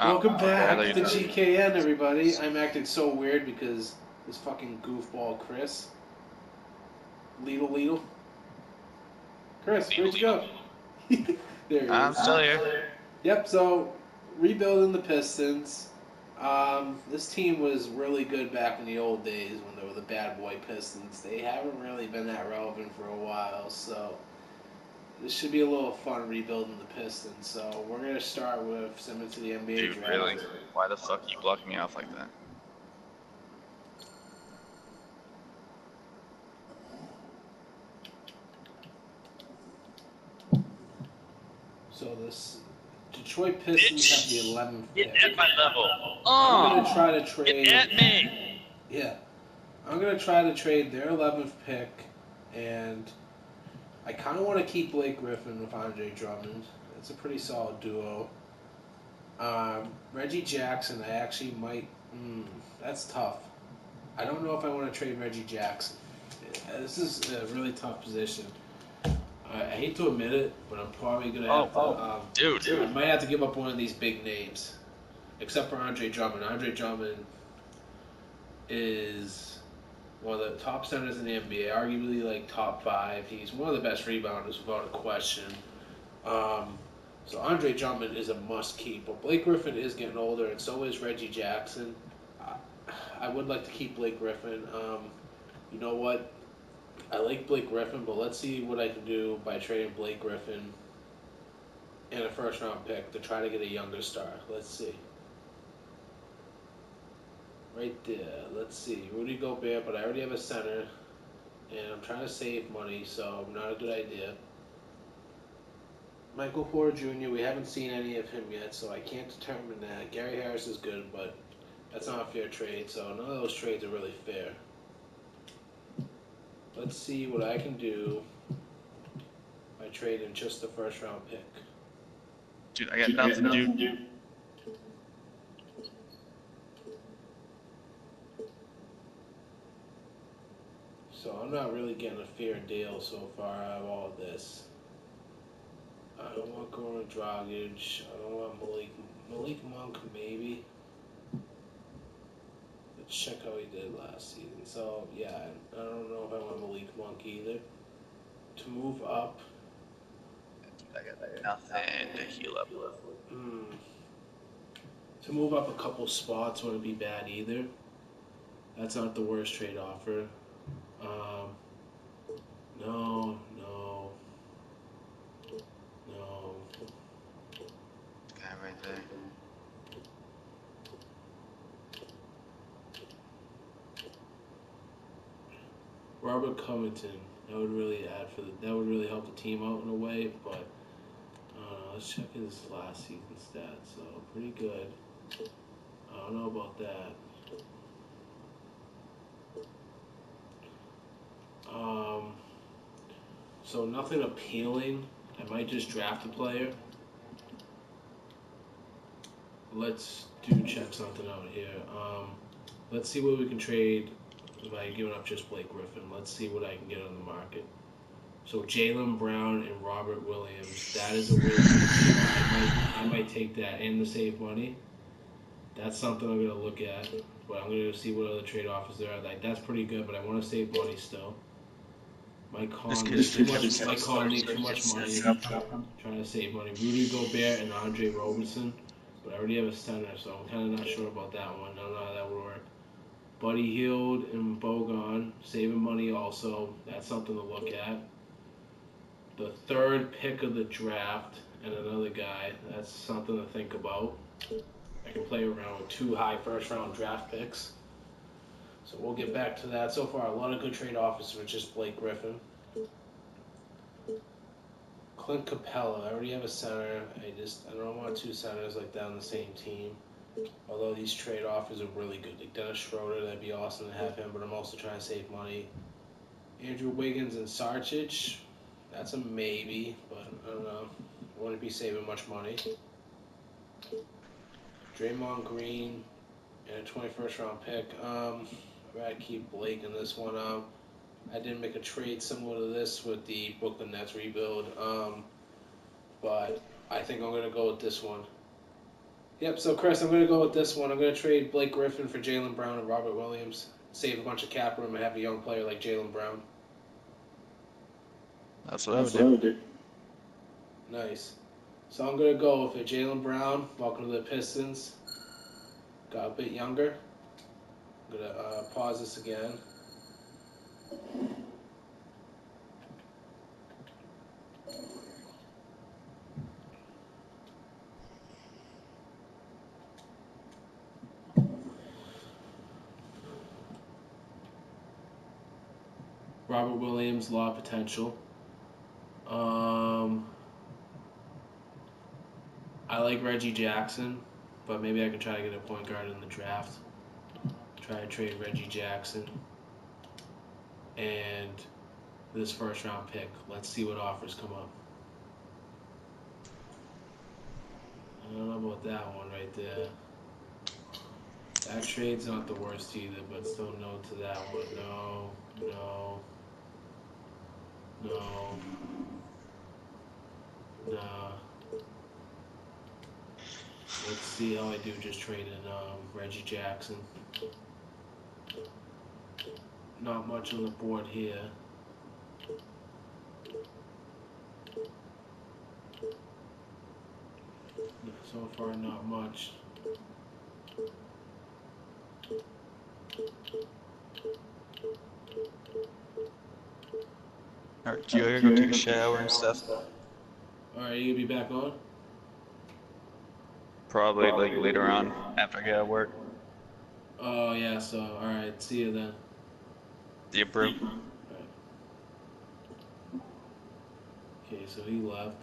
Oh, Welcome okay. I back thought to you. GKN, everybody. I'm acting so weird because this fucking goofball Chris, Leedle, Chris, where'd you go? There he I'm is. still here. Yep. So rebuilding the Pistons. This team was really good back in the old days when they were the bad boy Pistons. They haven't really been that relevant for a while, so this should be a little fun rebuilding the Pistons. So we're gonna start with similar to the NBA Dude, draft. really? Why the fuck you blocking me off like that? So this Detroit Pistons have the Bitch! 11th Get pick. at my level. I'm gonna try to Get trade. at me! Yeah, I'm gonna try to trade their 11th pick, and I kind of want to keep Blake Griffin with Andre Drummond. It's a pretty solid duo. Reggie Jackson, I actually might. That's tough. I don't know if I want to trade Reggie Jackson. This is a really tough position. I hate to admit it, but I'm probably gonna Oh, have to. dude. I might have to give up one of these big names, except for Andre Drummond. Andre Drummond is one of the top centers in the NBA, arguably like top five. He's one of the best rebounders without a question. Um, so Andre Drummond is a must keep, but Blake Griffin is getting older, and so is Reggie Jackson. I, I would like to keep Blake Griffin. You know what? I like Blake Griffin, but let's see what I can do by trading Blake Griffin and a first round pick to try to get a younger star. Let's see. Right there. Let's see. Rudy Gobert, but I already have a center, and I'm trying to save money, so not a good idea. Michael Porter Jr., we haven't seen any of him yet, so I can't determine that. Gary Harris is good, but that's not a fair trade, so none of those trades are really fair. Let's see what I can do by trading just the first round pick. Dude, I got nothing, dude. So I'm not really getting a fair deal so far out of all of this. I don't want Goran Dragic. I don't want Malik Monk maybe. Let's check how he did last season. So yeah, I don't know if I want Malik Monk either. To move up, Dude, I got nothing to heal up. hmm, to move up a couple spots wouldn't be bad either. That's not the worst trade offer. Um, no, no, no. This guy right there. Robert Covington. That would really add for the. That would really help the team out in a way. But let's check his last season stats. So pretty good. I don't know about that. Um, so nothing appealing. I might just draft a player. Let's do check something out here. Let's see what we can trade by giving up just Blake Griffin. Let's see what I can get on the market. So Jalen Brown and Robert Williams. That is a really good deal. I might take that and to save money. That's something I'm gonna look at. But I'm gonna see what other trade offers there are. Like that's pretty good, but I want to save money still. Mike This Conley, kid's too just kept much. Mike sets. Conley, too Kept much money. setting up. Trying to save money. Rudy Gobert and Andre Roberson, but I already have a center, so I'm kind of not sure about that one. I don't know how that would work. Buddy Hield and Bogon, saving money also. That's something to look at. The third pick of the draft and another guy. That's something to think about. I can play around with two high first round draft picks. So we'll get back to that. So far, a lot of good trade offers for just Blake Griffin. Clint Capella. I already have a center. I don't want two centers like that on the same team. Although these trade offers are really good. Like Dennis Schroeder, that'd be awesome to have him, but I'm also trying to save money. Andrew Wiggins and Sarchic. That's a maybe, but I don't know. Wouldn't be saving much money. Draymond Green and a 21st round pick. I gotta keep Blake in this one. I did make a trade similar to this with the Brooklyn Nets rebuild. But I think I'm gonna go with this one. Yep, so Chris, I'm going to go with this one. I'm going to trade Blake Griffin for Jaylen Brown and Robert Williams. Save a bunch of cap room and have a young player like Jaylen Brown. That's what I would do. Nice. So I'm going to go with Jaylen Brown. Welcome to the Pistons. Got a bit younger. I'm going to pause this again. Robert Williams, a lot of potential. I like Reggie Jackson, but maybe I can try to get a point guard in the draft. Try to trade Reggie Jackson and this first round pick. Let's see what offers come up. I don't know about that one right there. That trade's not the worst either, but still no to that one. No, no, no, nah. Let's see how I do just trading Reggie Jackson. Not much on the board here. So far, not much. Alright, do you gotta go take a shower and stuff? Alright, you gonna be back on? Probably like later on after I get out of work. Oh, yeah, so, alright, see you then. The bro. Okay, so he left.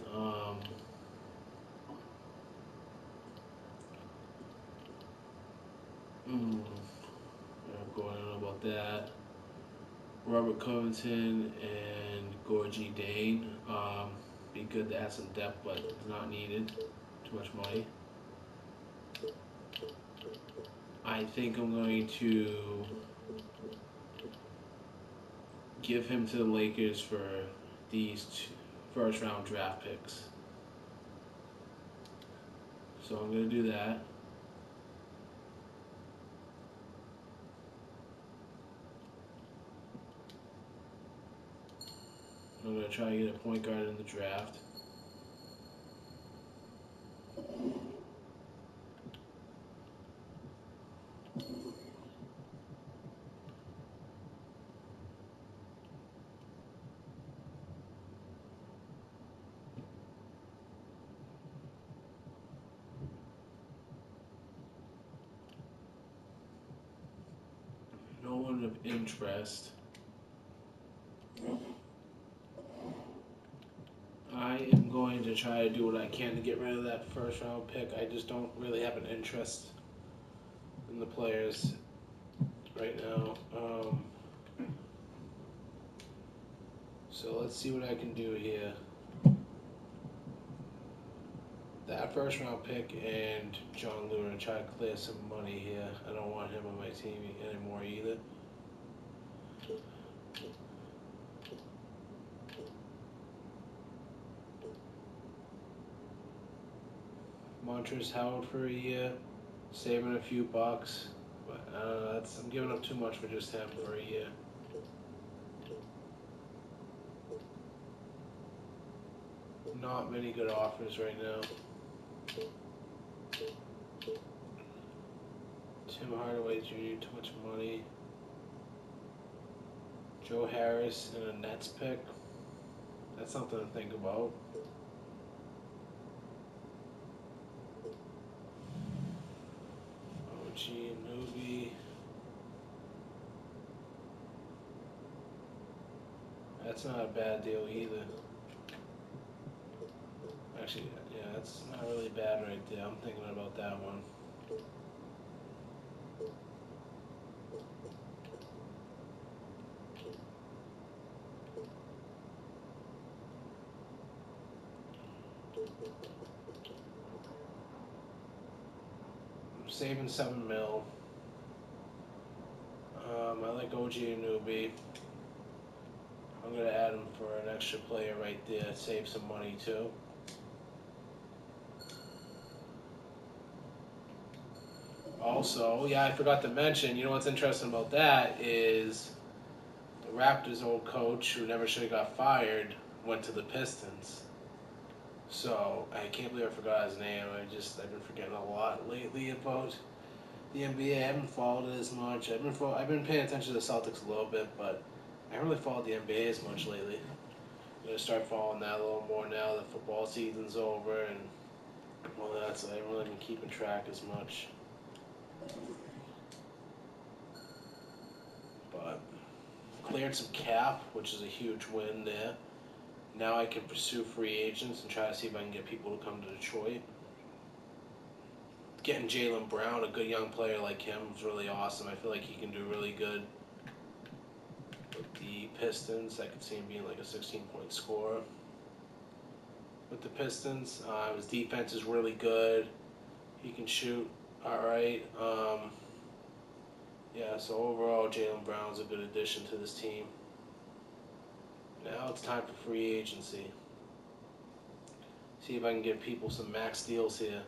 I'm going on about that. Robert Covington and Gorgie Dane. Be good to have some depth, but it's not needed. Too much money. I think I'm going to give him to the Lakers for these first round draft picks. So I'm going to do that. I'm going to try to get a point guard in the draft. No one of interest. I am going to try to do what I can to get rid of that first round pick. I just don't really have an interest in the players right now. So let's see what I can do here. That first round pick and John Luna try to clear some money here. I don't want him on my team anymore either. Montrezl Howard for a year, saving a few bucks, but I'm giving up too much for just him for a year. Not many good offers right now. Tim Hardaway Jr., too much money. Joe Harris and a Nets pick. That's something to think about. OG Anunoby. That's not a bad deal either. Actually, yeah, that's not really bad right there. I'm thinking about that one. I'm saving $7 million. I like OG Anunoby. I'm gonna add him for an extra player right there. Save some money too. Also, yeah, I forgot to mention. You know what's interesting about that is the Raptors' old coach, who never should have got fired, went to the Pistons. So I can't believe I forgot his name. I've been forgetting a lot lately about the NBA. I haven't followed it as much. I've been paying attention to the Celtics a little bit, but I haven't really followed the NBA as much lately. I'm gonna start following that a little more now that football season's over and all that. So I haven't really been keeping track as much. But cleared some cap, which is a huge win there. Now I can pursue free agents and try to see if I can get people to come to Detroit. Getting Jaylen Brown, a good young player like him, is really awesome. I feel like he can do really good with the Pistons. I could see him being like a 16-point scorer with the Pistons. His defense is really good. He can shoot all right. Yeah, so overall, Jaylen Brown's a good addition to this team. Now it's time for free agency. See if I can give people some max deals here.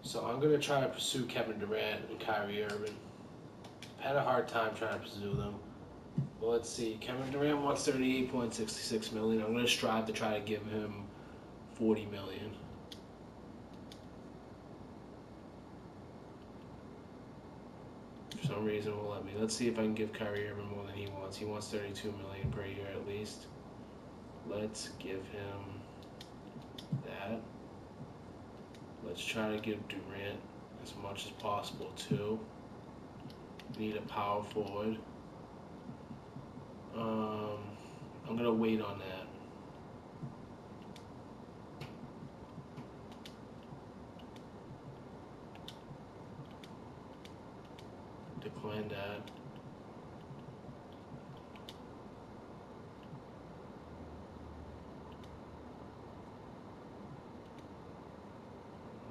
So I'm going to try to pursue Kevin Durant and Kyrie Irving. I've had a hard time trying to pursue them. Well, let's see. Kevin Durant wants 38.66 million. I'm going to strive to try to give him 40 million. For some reason, will let me. Let's see if I can give Kyrie Irving more than he wants. He wants 32 million per year at least. Let's give him that. Let's try to give Durant as much as possible too. Need a power forward. I'm gonna wait on that. Decline that.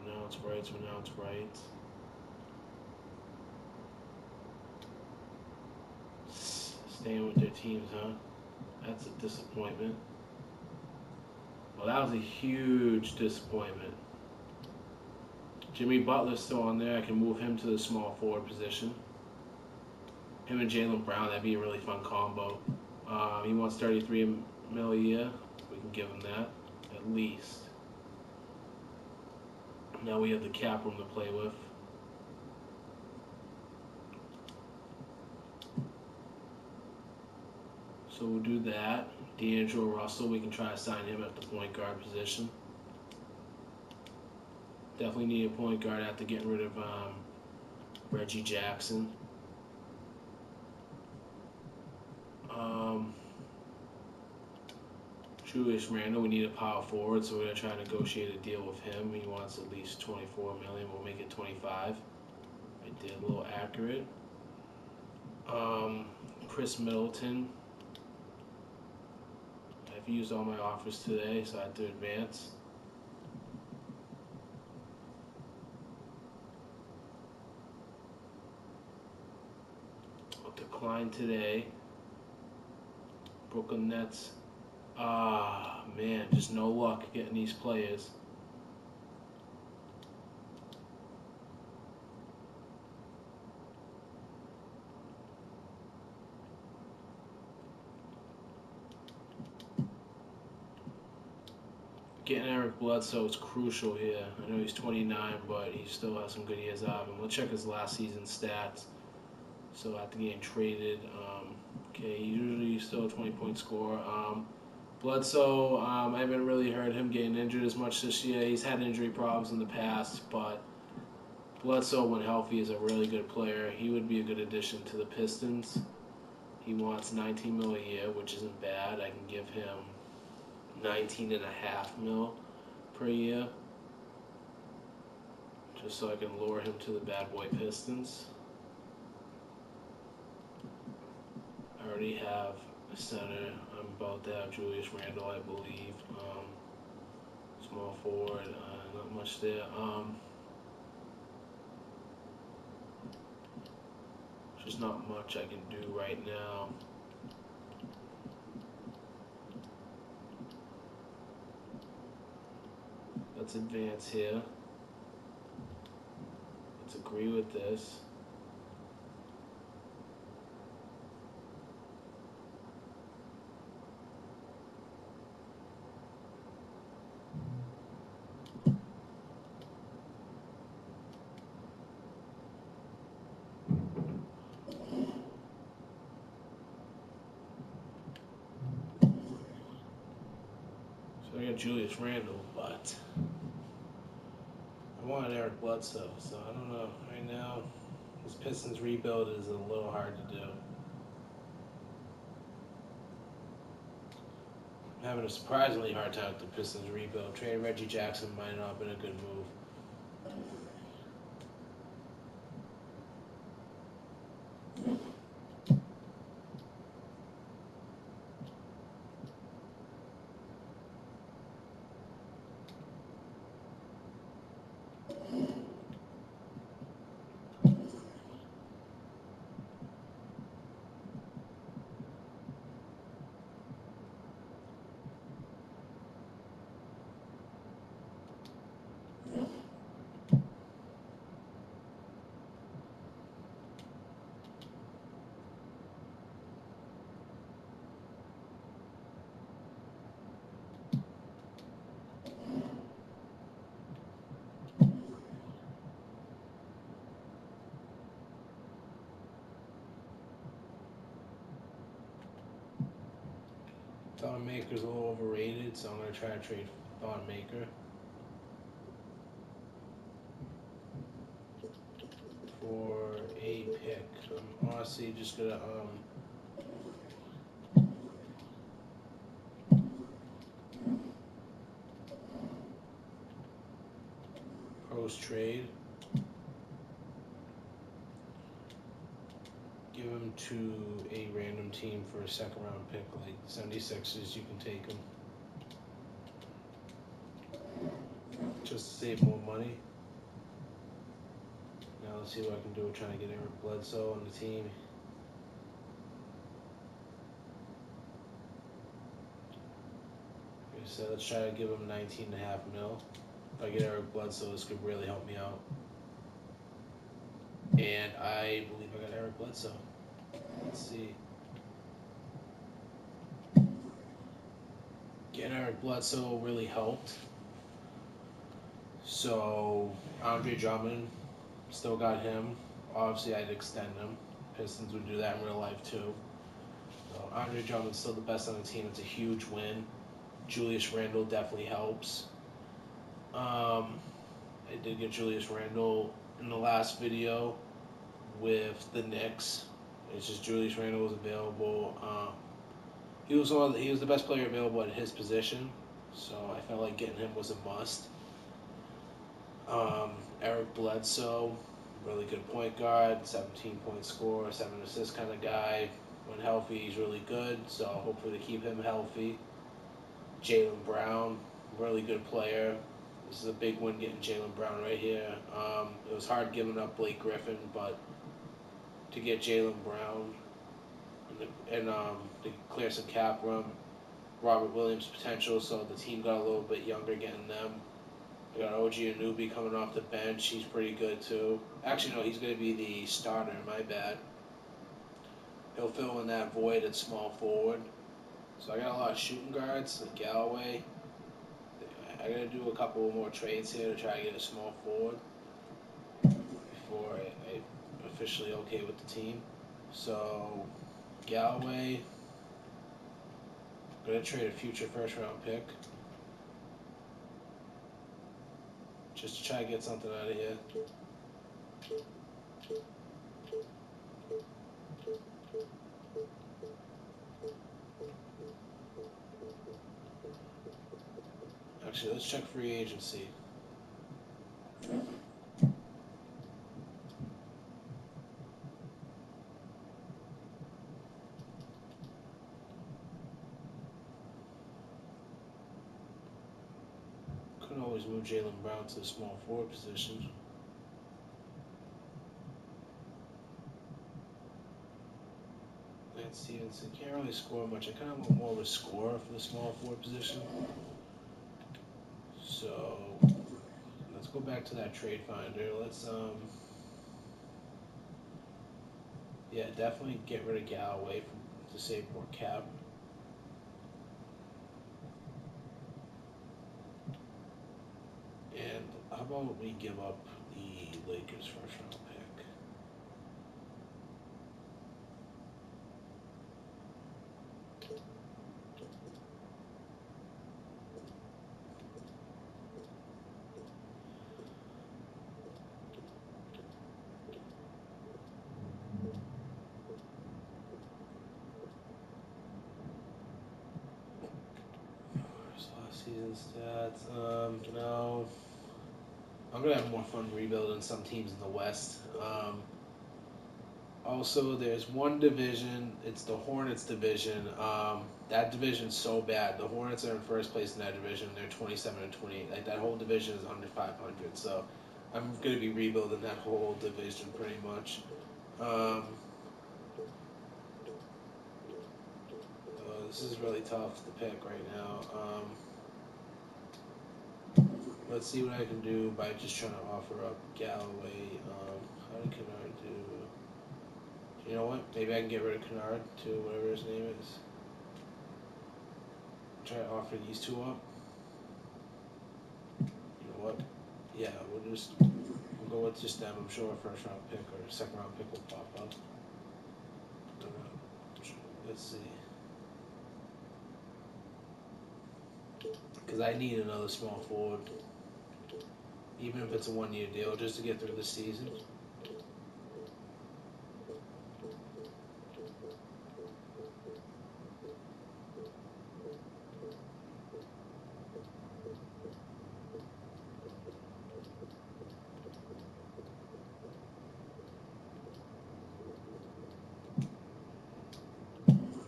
Now it's right, so now it's right. Staying with their teams, huh? That's a disappointment. Well, that was a huge disappointment. Jimmy Butler's still on there. I can move him to the small forward position. Him and Jaylen Brown, that'd be a really fun combo. He wants 33 mil a year. We can give him that, at least. Now we have the cap room to play with. So we'll do that. D'Angelo Russell, we can try to sign him at the point guard position. Definitely need a point guard after getting rid of Reggie Jackson. Julius Randle, we need a power forward, so we're gonna try to negotiate a deal with him. He wants at least 24 million. We'll make it 25. I did a little accurate. Chris Middleton. I've used all my offers today, so I have to advance. I'll decline today. Brooklyn Nets. Ah, man, just no luck getting these players. Getting Eric Bledsoe is crucial here. I know he's 29, but he still has some good years out of him. Let's check his last season stats. So after getting traded, okay, he's usually still a 20-point scorer. Bledsoe, I haven't really heard him getting injured as much this year. He's had injury problems in the past, but Bledsoe, when healthy, is a really good player. He would be a good addition to the Pistons. He wants 19 mil a year, which isn't bad. I can give him 19.5 mil per year, just so I can lure him to the bad boy Pistons. I already have a center. I'm about to have Julius Randle, I believe. Small forward, not much there. Just not much I can do right now. let's advance here. Let's agree with this. So I got Julius Randle, but I wanted Eric Bledsoe, so I don't know. Right now, this Pistons rebuild is a little hard to do. I'm having a surprisingly hard time with the Pistons rebuild. Trading Reggie Jackson might not have been a good move. Thon Maker's a little overrated, so I'm going to try to trade Thon Maker for a pick. I'm honestly just going to post trade. Give him to a random team for a second round pick, like 76ers, you can take him. Just to save more money. Now let's see what I can do with trying to get Eric Bledsoe on the team. Like I said, let's try to give him 19.5 mil. If I get Eric Bledsoe, this could really help me out. And I believe I got Eric Bledsoe. Let's see. Getting Eric Bledsoe really helped. So, Andre Drummond, still got him. Obviously, I'd extend him. Pistons would do that in real life, too. So, Andre Drummond's still the best on the team. It's a huge win. Julius Randle definitely helps. I did get Julius Randle in the last video with the Knicks. It's just Julius Randle was available. He was the best player available at his position, so I felt like getting him was a must. Eric Bledsoe, really good point guard, 17-point scorer, 7 assist kind of guy. When healthy, he's really good, so hopefully they keep him healthy. Jaylen Brown, really good player. This is a big win getting Jaylen Brown right here. It was hard giving up Blake Griffin, but to get Jaylen Brown and to clear some cap room, Robert Williams potential, so the team got a little bit younger getting them. They got OG Anunoby coming off the bench. He's pretty good too. Actually, no, he's going to be the starter. My bad. He'll fill in that void at small forward. So I got a lot of shooting guards, like Galloway. I got to do a couple more trades here to try to get a small forward before I officially okay with the team. So Galloway, I'm going to trade a future first round pick just to try to get something out of here. Actually, let's check free agency. Could always move Jaylen Brown to the small forward position. Lance Stevenson can't really score much. I kind of want more of a scorer for the small forward position. So go back to that trade finder. Let's yeah, definitely get rid of Galloway to save more cap. And how about we give up the Lakers first round pick? Where's last season's stats? No. I'm gonna have more fun rebuilding some teams in the West. Also, there's one division. It's the Hornets division. That division's so bad. The Hornets are in first place in that division. They're 27-28. Like that whole division is under 500. So, I'm gonna be rebuilding that whole division pretty much. Um, this is really tough to pick right now. Let's see what I can do by just trying to offer up Galloway. How can I do? You know what? Maybe I can get rid of Kennard too, whatever his name is. Try to offer these two up. You know what? Yeah, we'll go with just them. I'm sure a first round pick or a second round pick will pop up. Let's see. Because I need another small forward, even if it's a 1 year deal, just to get through the season.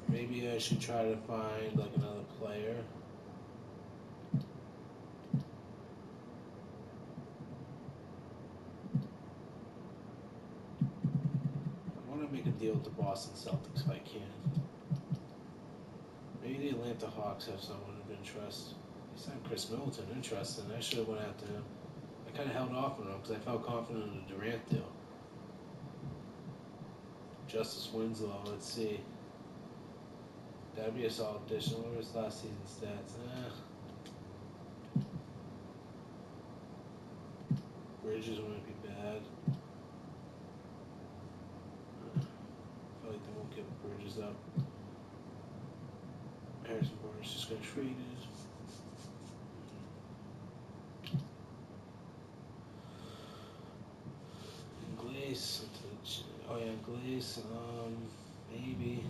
Maybe I should try to find like another player. I want to make a deal with the Boston Celtics if I can. Maybe the Atlanta Hawks have someone of interest. They signed Chris Middleton, interesting. I should have went after him. I kind of held off on him because I felt confident in the Durant deal. Justice Winslow, let's see. That'd be a solid addition. What were his last season stats? Bridges wouldn't be bad. I feel like they won't give Bridges up. Harrison Barnes just got traded. Glaze. Oh yeah, Glaze. Maybe.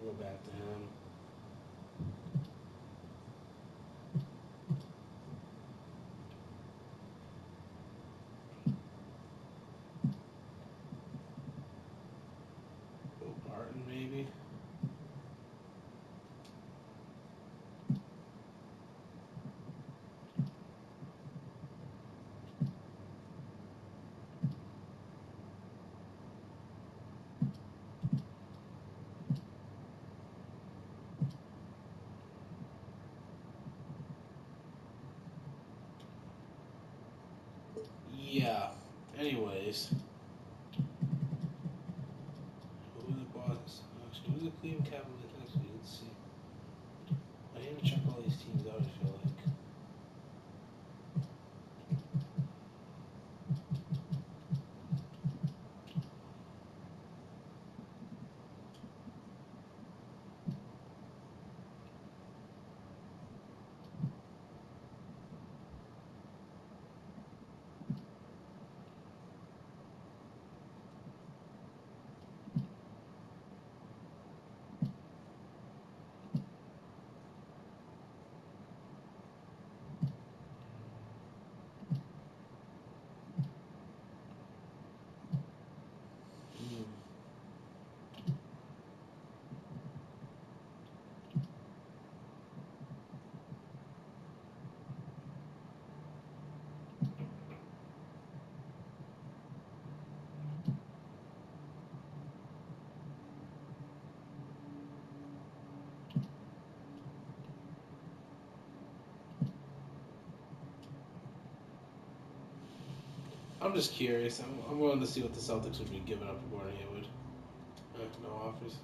Go back to him. Will Barton maybe. Yeah. Anyways. Who are the Boston? Actually, who are the Cleveland Cavaliers? Actually, let's see. I need to check all these teams out, I feel like. I'm just curious. I'm willing to see what the Celtics would be giving up for Gordon Hayward. No offers.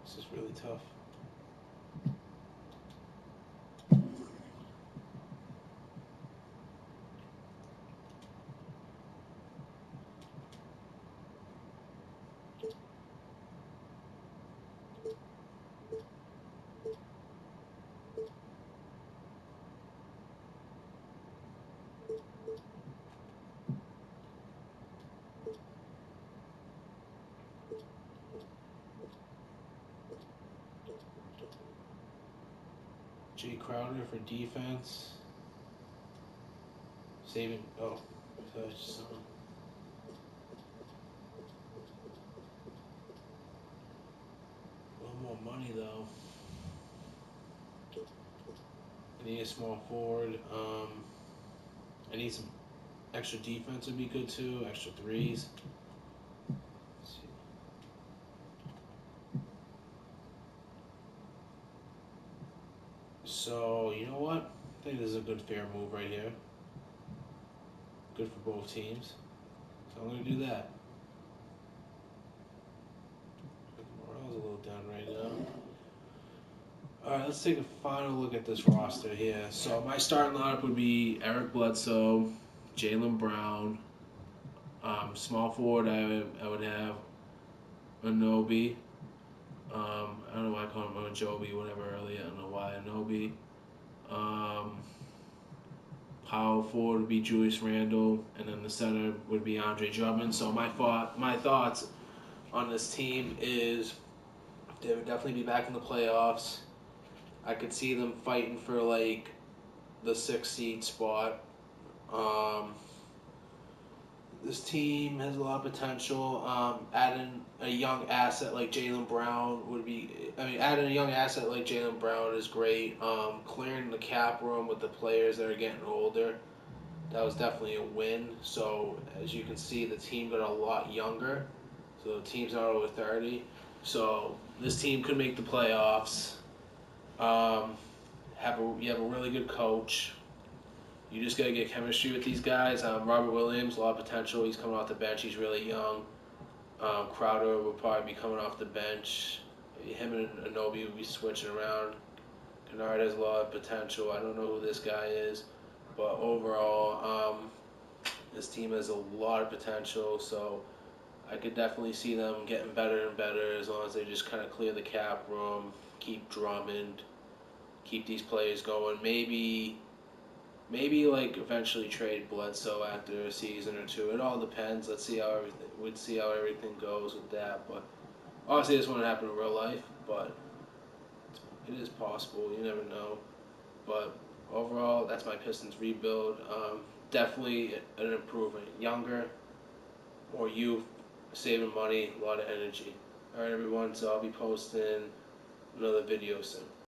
This is really tough. Jay Crowder for defense. Saving. Oh, I thought I just saw him. A little more money though. I need a small forward. I need some extra defense would be good too. Extra threes. Let's see. So you know what? I think this is a good fair move right here. Good for both teams. So I'm gonna do that. Morale's a little down right now. Alright, let's take a final look at this roster here. So my starting lineup would be Eric Bledsoe, Jaylen Brown. Small forward, I would have Anobi. I don't know why I call him Ojobi, whatever earlier. I don't know why Anobi. Power forward would be Julius Randle, and then the center would be Andre Drummond. So my thoughts on this team is they would definitely be back in the playoffs. I could see them fighting for like the 6th seed spot. This team has a lot of potential. Adding a young asset like Jaylen Brown would be. I mean, adding a young asset like Jaylen Brown is great. Clearing the cap room with the players that are getting older, that was definitely a win. So as you can see, the team got a lot younger. So the team's not over 30. So this team could make the playoffs. You have a really good coach. You just got to get chemistry with these guys. Robert Williams, a lot of potential. He's coming off the bench. He's really young. Crowder will probably be coming off the bench. Him and Anobi will be switching around. Kennard has a lot of potential. I don't know who this guy is. But overall, this team has a lot of potential. So I could definitely see them getting better and better as long as they just kind of clear the cap room, keep Drummond, keep these players going. Maybe like eventually trade Bledsoe after a season or two. It all depends. Let's see how everything goes with that. But obviously, this won't happen in real life, but it is possible. You never know. But overall, that's my Pistons rebuild. Definitely an improvement. Younger, more youth, saving money, a lot of energy. All right, everyone. So I'll be posting another video soon.